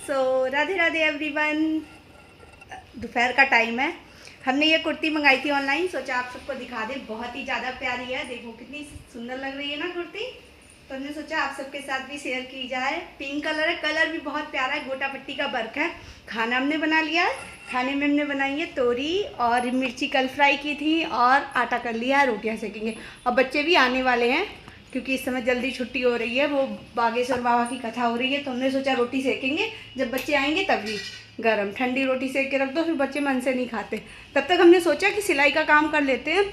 Radhe Radhe everyone. दोपहर का time है। हमने ये कुर्ती मंगाई थी ऑनलाइन, सोचा आप सबको दिखा दें। बहुत ही ज़्यादा प्यारी है, देखो कितनी सुंदर लग रही है ना कुर्ती। तो हमने सोचा आप सबके साथ भी शेयर की जाए। पिंक कलर है, कलर भी बहुत प्यारा है, गोटा पट्टी का वर्क है। खाना हमने बना लिया है। खाने में हमने बनाई है तोरी और मिर्ची कल फ्राई की थी और आटा कर लिया है, रोटियाँ सेकेंगे। अब बच्चे भी आने वाले हैं क्योंकि इस समय जल्दी छुट्टी हो रही है, वो बागेश्वर बाबा की कथा हो रही है। तो हमने सोचा रोटी सेकेंगे, जब बच्चे आएंगे तभी गरम ठंडी रोटी सेक के रख दो, फिर बच्चे मन से नहीं खाते। तब तक हमने सोचा कि सिलाई का काम कर लेते हैं।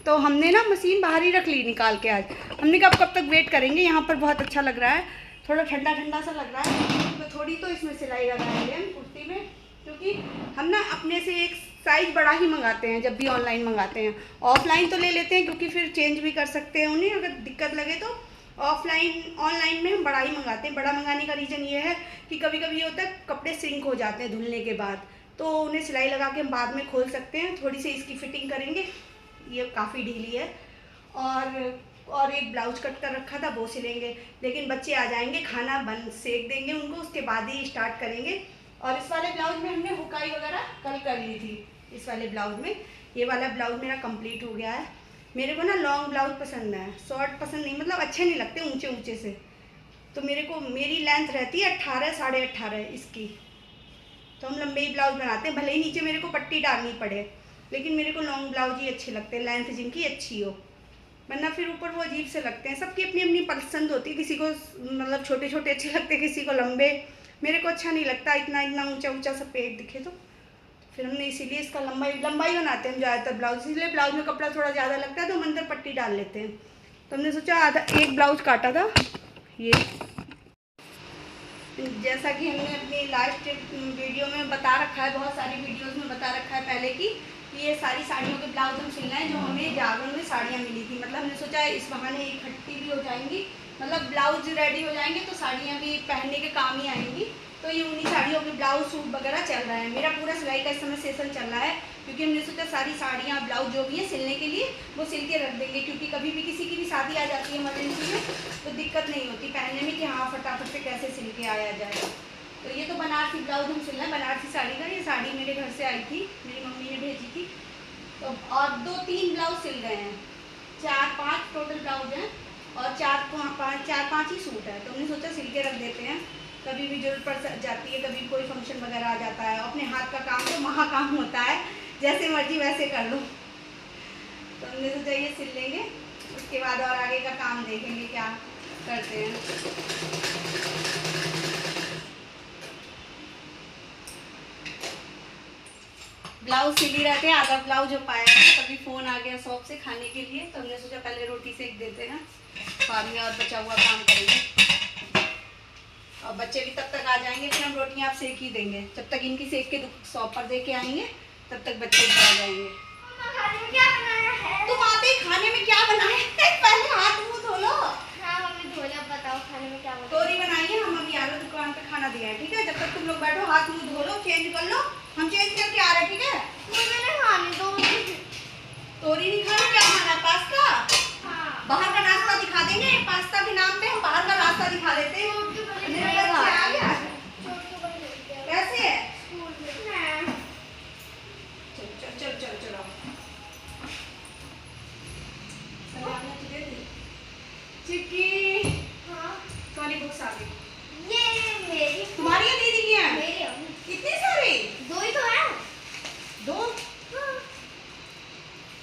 तो हमने ना मशीन बाहर ही रख ली निकाल के। आज हमने कहा अब कब तक वेट करेंगे, यहाँ पर बहुत अच्छा लग रहा है, थोड़ा ठंडा ठंडा सा लग रहा है। तो थोड़ी तो इसमें सिलाई लगाएंगे हम कुर्ती में, क्योंकि हम ना अपने से एक साइज़ बड़ा ही मंगाते हैं जब भी ऑनलाइन मंगाते हैं। ऑफलाइन तो ले लेते हैं क्योंकि फिर चेंज भी कर सकते हैं उन्हें, अगर दिक्कत लगे तो। ऑनलाइन में हम बड़ा ही मंगाते हैं। बड़ा मंगाने का रीज़न ये है कि कभी कभी ये होता है कपड़े सिंक हो जाते हैं धुलने के बाद, तो उन्हें सिलाई लगा के हम बाद में खोल सकते हैं। थोड़ी सी इसकी फिटिंग करेंगे, ये काफ़ी ढीली है। और एक ब्लाउज कट कर रखा था, वो सिलेंगे। लेकिन बच्चे आ जाएंगे, खाना बन सेक देंगे उनको, उसके बाद ही स्टार्ट करेंगे। और इस वाले ब्लाउज में हमने हुकाई वगैरह कल कर ली थी। इस वाले ब्लाउज में ये वाला ब्लाउज मेरा कंप्लीट हो गया है। मेरे को ना लॉन्ग ब्लाउज पसंद है, शॉर्ट पसंद नहीं, मतलब अच्छे नहीं लगते ऊंचे ऊंचे से। तो मेरी लेंथ रहती है 18 साढ़े 18 इसकी। तो हम लंबे ही ब्लाउज बनाते हैं, भले ही नीचे मेरे को पट्टी डालनी पड़े, लेकिन मेरे को लॉन्ग ब्लाउज ही अच्छे लगते हैं, लेंथ जिनकी अच्छी हो, वरना फिर ऊपर वो अजीब से लगते हैं। सबकी अपनी अपनी पसंद होती है, किसी को मतलब छोटे छोटे अच्छे लगते हैं, किसी को लंबे। मेरे को अच्छा नहीं लगता इतना ऊंचा ऊंचा सा पेट दिखे। तो फिर हमने इसीलिए इसका लंबाई बनाते हैं हम ज़्यादातर ब्लाउज, इसलिए ब्लाउज में कपड़ा थोड़ा ज़्यादा लगता है तो हम अंदर पट्टी डाल लेते हैं। तो हमने सोचा आधा एक ब्लाउज काटा था ये, जैसा कि हमने अपनी लास्ट वीडियो में बता रखा है, बहुत सारी वीडियोस में बता रखा है पहले की, कि ये सारी साड़ियों के ब्लाउज हम सिलना है जो हमें जागरण में साड़ियाँ मिली थी। मतलब हमने सोचा इस बहाने इकट्ठी भी हो जाएंगी, मतलब ब्लाउज रेडी हो जाएंगे तो साड़ियाँ भी पहनने के काम ही आएंगी। तो ये उन्हीं साड़ियों के ब्लाउज सूट वगैरह चल रहा है। मेरा पूरा सिलाई का इस समय सेशन चल रहा है, क्योंकि हमने सोचा सारी साड़ियाँ ब्लाउज जो भी है सिलने के लिए वो सिल के रख देंगे, क्योंकि कभी भी किसी की भी शादी आ जाती है इमरजेंसी में, तो दिक्कत नहीं होती पहनने में कि हाँ फटाफट से कैसे सिल के आया जाए। तो ये तो बनारसी ब्लाउज हम सिलना है, बनारसी साड़ी का। ये साड़ी मेरे घर से आई थी, मेरी मम्मी ने भेजी थी। तो और 2-3 ब्लाउज सिल गए हैं, 4-5 टोटल ब्लाउज हैं और 4-5 ही सूट है। तो हमने सोचा सिल के रख देते हैं, कभी भी जरूरत पड़ जाती है, कभी कोई फंक्शन वगैरह आ जाता है। अपने हाथ का काम तो महाकाम होता है, जैसे मर्जी वैसे कर लो। तो हमने सोचा ये सिल लेंगे, उसके बाद और आगे का काम देखेंगे क्या करते हैं। ब्लाउज सिल ही रहते हैं, आधा ब्लाउज हो पाया है। तभी फ़ोन आ गया शॉप से खाने के लिए, तो हमने सोचा पहले रोटी सेक देते हैं, बाद में और बचा हुआ काम करेंगे। और बच्चे भी तब तक आ जाएंगे, फिर हम रोटियां आप सेक ही देंगे। जब तक इनकी सेक के शॉप पर दे के आएंगे तब तक बच्चे भी आ जाएंगे। खाने में क्या बनाया है? तुम आते ही खाने में क्या बनाए हैं? पहले हाथ मुँह धो लो। हाँ मम्मी धो लो, बताओ खाने में क्या बनाया? तोरी बनाई है, हम अभी आ रहे दुकान पे खाना दिया है, ठीक है। जब तक तुम लोग बैठो हाथ मुँह धो लो, चेंज कर लो, हम चेंज करके आ रहे हैं, ठीक है। मुझे नहीं खानी, दो तोरी नहीं खाना, क्या खाना है? पास्ता। हाँ। बाहर का नाश्ता दिखा देंगे, पास्ता के नाम पे हम बाहर का नाश्ता दिखा देते हैं। कैसे है? चलो चिक्की, तुम्हारी बुक्स आ गई। ये मेरी, तुम्हारी या दीदी की है? मेरी है। इतनी सारी? 2 ही तो है। 2?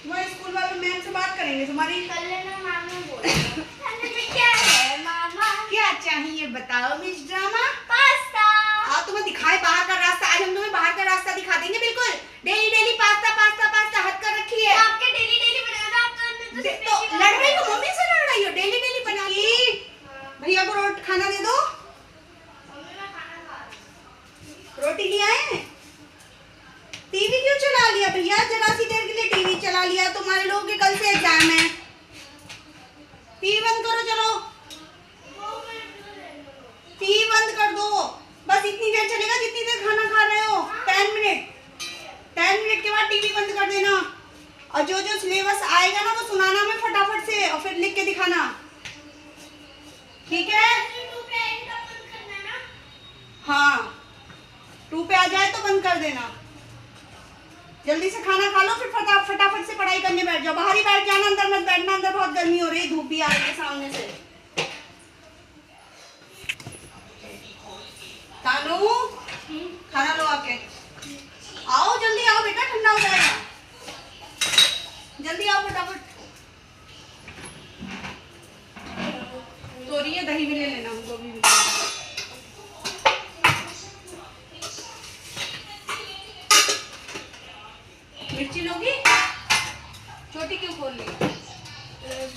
तुम्हारे स्कूल वाले मैम से बात करेंगे तुम्हारी। कर लेना, मैम ने बोला खाने में क्या है मामा? क्या चाहिए बताओ मिस ड्रामा? पास्ता। आओ तुम्हें दिखाए बाहर का रास्ता। आज हम तुम्हें बाहर का रास्ता दिखा देंगे, बिल्कुल। डेली पास्ता पास्ता पास्ता हद कर रखी है। आपके डेली बनाना, आप तो लड़ रही हो, मम्मी से लड़ रही हो? डेली बना की भैया को रोटी खाना दे दो। रोटी नहीं आए? टीवी क्यों चला लिया भैया? जरा सी देर के लिए टीवी चला लिया। तुम्हारे लोगों के कल से एग्जाम है, टीवी बंद करो। चलो टीवी बंद कर दो, बस इतनी देर चलेगा जितनी देर खाना खा रहे हो। 10 मिनट के बाद टीवी बंद कर देना। और जो सिलेबस आएगा ना वो सुनाना में फटाफट से, और फिर लिख के दिखाना, ठीक है। हाँ मुंह पे आ जाए तो बंद कर देना। जल्दी से खाना खा लो, फिर फटाफट से पढ़ाई करने बैठ जाओ। बाहर ही बैठ जाना, अंदर मत बैठना, अंदर बहुत गर्मी हो रही है, धूप भी आ रही है सामने से। तानू खाना लो आके। आओ जल्दी आओ बेटा, ठंडा हो जाएगा। जल्दी आओ फटाफट। तो रही है, दही भी ले लेना हमको भी। मिर्ची लोगी? छोटी क्यों खोल ली?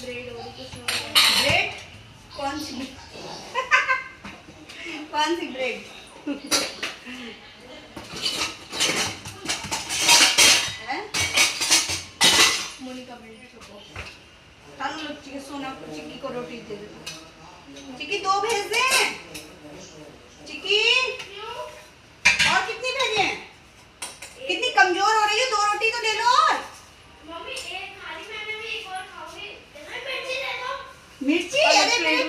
ब्रेड और कुछ ब्रेड? कौन सी कौन सी ब्रेड? मोनिका ब्रेड सोना चिक्की को रोटी दे दे। चिक्की 2 भेज दे। चिक्की और कितनी भेजें? कितनी कमजोर हो रही है, 2 रोटी तो ले लो। मम्मी एक खाली मैंने भी एक और खाऊंगी। मिर्ची दे दो। मिर्ची? अरे मेरे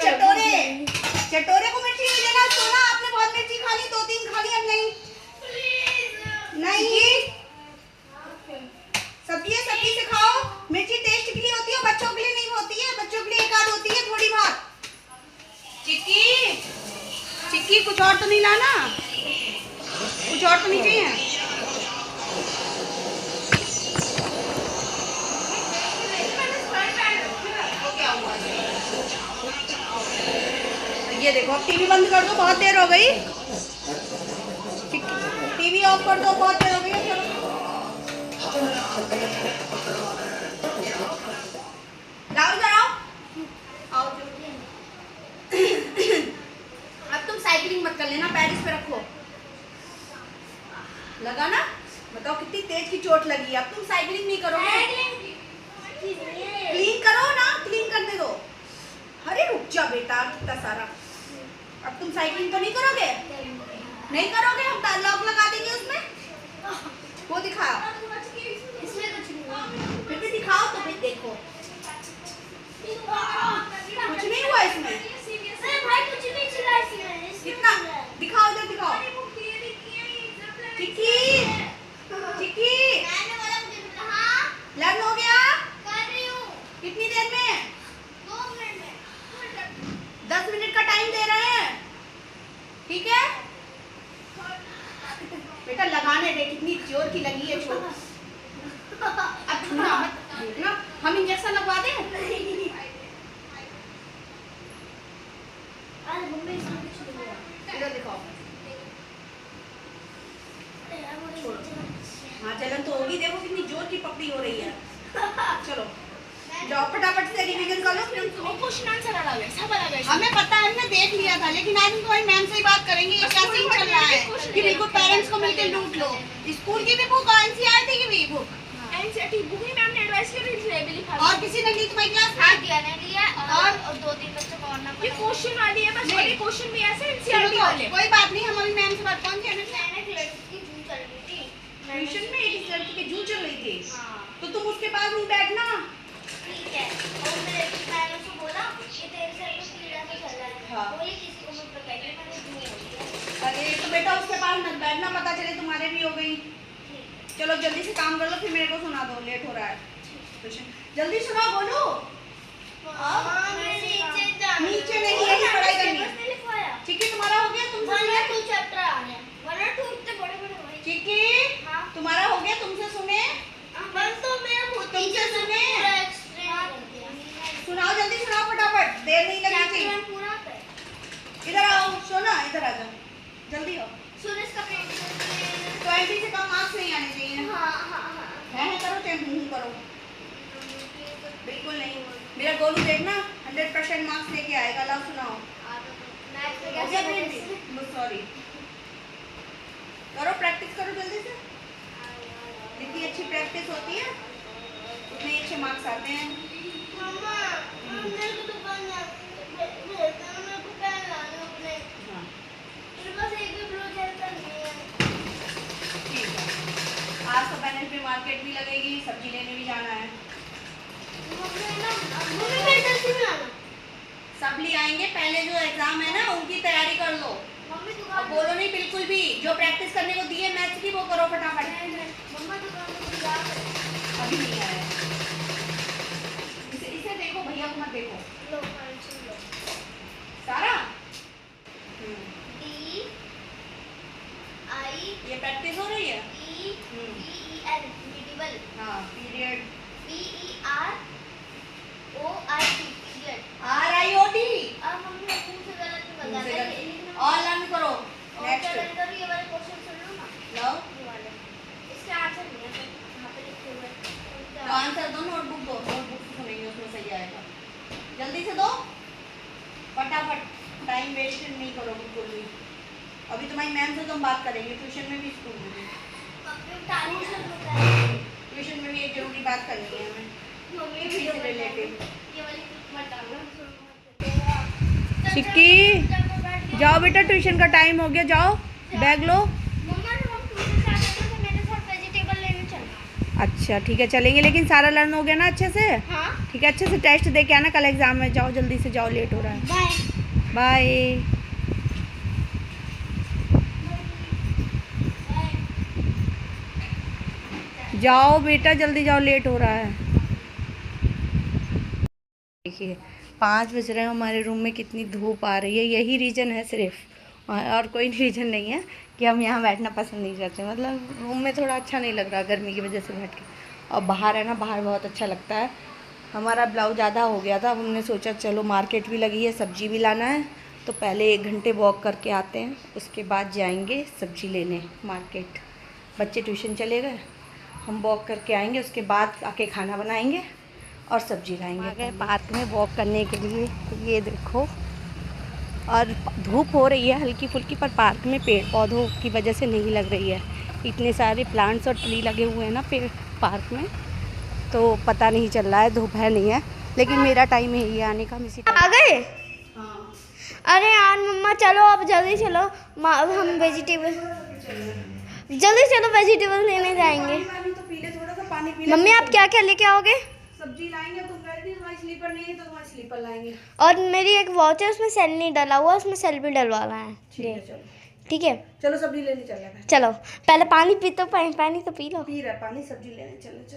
चटोरे को मिर्ची नहीं देना। सोना आपने बहुत मिर्ची खा ली, 2-3 खा ली। अब नहीं नहीं, सब्जी से खाओ। मिर्ची टेस्ट के लिए होती है, बच्चों के लिए नहीं होती है। बच्चों के लिए एक आध होती है थोड़ी बहुत। चिक्की कुछ और तो नहीं लाना? कुछ और तो नहीं चाहिए? ये देखो, अब टीवी बंद कर दो, बहुत देर हो गई। टीवी ऑफ कर दो, बहुत देर हो गई। लाओ इधर आओ। अब तुम साइकिलिंग मत कर लेना, पैर इस पे रखो। लगा ना? बताओ कितनी तेज की चोट लगी है। अब तुम साइकिलिंग नहीं करोगे? क्लीन करो ना, क्लीन करने दो। अरे रुक जा बेटा, कितना सारा। अब तुम साइकिलिंग तो नहीं करोगे? नहीं करोगे? हम लॉक लगा देंगे उसमें। वो दिखाओ, इसमें कुछ नहीं। फिर भी दिखाओ तो फिर देखो। कुछ नहीं हुआ इसमें। अरे भाई कुछ नहीं चला इसमें। कितना? दिखाओ, इधर दिखाओ। चिक्की चिक्की मैंने बोला मुझे हाँ लर्न हो गया? कर रही हूँ। कितनी देर में? 2 मिनट में। 10 मिनट का टाइम दे रहे हैं, ठीक है? बेटा लगाने दे, कितनी जोर की लगी है चोट। अब छूना मत, देखना हम इंजेक्शन लगवा दें। अरे मम्मी इसमें कुछ नहीं हुआ। इधर दिखाओ। छोड़ो। हाँ जलन तो होगी, देखो कितनी जोर की पकड़ी हो रही है। चलो जाओ फटाफट से रिवीजन कर लो। क्वेश्चन आंसर अलग है, सब अलग है। हमें पता है, हमने देख लिया था, लेकिन आज हम तुम्हारी मैम से ही बात करेंगे। ये क्या सीन चल रहा है कि बिल्कुल पेरेंट्स को मिलकर लूट लो। स्कूल की भी बुक, एनसीईआरटी की भी बुक। एनसीईआरटी बुक ही मैम ने एडवाइस की थी लिखा। और किसी ने ली तुम्हारी क्लास में? हाँ दिया ने लिया और 2-3 बच्चों को और नंबर। ये क्वेश्चन वाली है, बस ये क्वेश्चन भी ऐसे एनसीईआरटी वाले। कोई बात नहीं, हम अभी मैम से बात। कौन सी मैंने लड़की की जून चल रही थी ट्यूशन में, एक लड़की की जूझ चल रही थी। हाँ तो तुम उसके पास नहीं बैठना। ठीक है। और मैंने उसको बोला कि तेरे से कुछ कीड़ा तो चल रहा है। हाँ। बोली किसी को मत बताइए, मैंने जून बोल दिया। अरे तो बेटा उसके पास मत बैठना, पता चले तुम्हारे भी हो गई। चलो जल्दी से काम कर लो, फिर मेरे को सुना दो, लेट हो रहा है। जल्दी सुनाओ, बोलो। नीचे नहीं, यही पढ़ाई करनी है। चिक्की तुम्हारा हो गया? तुमसे 1 और 2 चैप्टर आ रहे हैं। 1 और 2 इतने बड़े-बड़े भाई। चिक्की हाँ। तुम्हारा हो गया? तुमसे सुने? बस तो मेरा खुद तुमसे सुने? पूरा एक्सप्लेन कर दिया। सुनाओ, जल्दी सुनाओ फटाफट, देर नहीं लगनी चैप्टर चाहिए। 1 पूरा आता है। इधर आओ, सोना इधर आ जाओ, जल्दी आओ। सूरज का पेट। 20 से कम मार्क्स नहीं आने चाहिए। हाँ हाँ हाँ। है करो चाहे हूँ करो, बिल्कुल नहीं। मेरा गोलू देखना 100% मार्क्स लेके आएगा। लाओ सुनाओ। मैथ्स में कैसे बोलेंगे? सॉरी, करो प्रैक्टिस करो जल्दी से। जितनी अच्छी प्रैक्टिस होती है उतने अच्छे मार्क्स आते हैं। मम्मा मेरे को दुकान भेजना, मेरे को पेन लाना अपने। हाँ मेरे पास एक भी ब्लू जेल पेन नहीं है। ठीक है, आज तो वेडनेसडे मार्केट भी लगेगी, सब्जी लेने भी जाना है। मम्मी मेरे जल्दी में लाना। सब ले आएंगे, पहले जो एग्जाम है ना उनकी तैयारी कर लो। मम्मी अब दुकान बोलो नहीं बिल्कुल भी, जो जो प्रैक्टिस करने को दिए मैथ्स की वो करो फटाफट। मम्मा दुकान में जा अभी नहीं आया। इसे देखो, भैया को मत देखो। लो पेंसिल लो। सारा D I ये प्रैक्टिस हो रही है। E E L medieval। हाँ period. P E R O I T period. RIOT। अब मम्मी मुंह से गलत निकल जाता है। और लर्न करो। नेक्स्ट ये वाले क्वेश्चन सुन लो ना। लो ये वाले इसके आंसर नहीं है, यहाँ पे लिखे हुए हैं। तो आंसर दो, नोटबुक दो, नोटबुक से सुनेंगे उसमें सही आएगा। जल्दी से दो फटाफट, टाइम वेस्ट नहीं करो बिल्कुल भी। अभी तुम्हारी मैम से तो हम बात करेंगे, ट्यूशन में भी, स्कूल में भी। ट्यूशन में भी एक जरूरी बात करनी है हमें, किसी से रिलेटेड। चिक्की जाओ बेटा, ट्यूशन का टाइम हो गया, जाओ बैग लो। अच्छा ठीक है चलेंगे, लेकिन सारा लर्न हो गया ना अच्छे से? हाँ। ठीक है, अच्छे से टेस्ट दे के आना, कल एग्जाम में। जाओ जल्दी से जाओ, लेट हो रहा है। Bye bye. जाओ बेटा जल्दी जाओ, लेट हो रहा है। देखिए 5 बज रहे हैं, हमारे रूम में कितनी धूप आ रही है। यही रीज़न है सिर्फ, और कोई रीज़न नहीं है कि हम यहाँ बैठना पसंद नहीं करते। मतलब रूम में थोड़ा अच्छा नहीं लग रहा गर्मी की वजह से बैठ के। और बाहर है ना, बाहर बहुत अच्छा लगता है। हमारा ब्लाउज ज़्यादा हो गया था, हमने सोचा चलो मार्केट भी लगी है, सब्ज़ी भी लाना है, तो पहले 1 घंटे वॉक करके आते हैं, उसके बाद जाएंगे सब्ज़ी लेने मार्केट। बच्चे ट्यूशन चले गए, हम वॉक करके आएंगे, उसके बाद आके खाना बनाएंगे और सब्जी लाएंगे। आ गए पार्क में वॉक करने के लिए, ये देखो। और धूप हो रही है हल्की फुल्की, पर पार्क में पेड़ पौधों की वजह से नहीं लग रही है। इतने सारे प्लांट्स और ट्री लगे हुए हैं ना पेड़ पार्क में, तो पता नहीं चल रहा है धूप है नहीं है। लेकिन मेरा टाइम है ये आने का, हम इसी आ गए। हाँ अरे यार मम्मा चलो अब जल्दी चलो, हम वेजिटेबल जल्दी चलो वेजिटेबल लेने जाएंगे। तो पी ले थोड़ा सा पानी, पी ले। मम्मी आप क्या क्या लेके आओगे? सब्जी लाएंगे, तुम कह रही थी तुम्हारी स्लीपर नहीं है तो तुम्हारी स्लीपर लाएंगे। और मेरी एक वॉच है, उसमें सेल नहीं डला हुआ, उसमें सेल भी डलवाना है। ठीक है चलो। ठीक है चलो सब्जी लेने चलेगा। चलो, पहले पानी पी तो पानी तो पी लो। पी रहा पानी, सब्जी लेने चलो।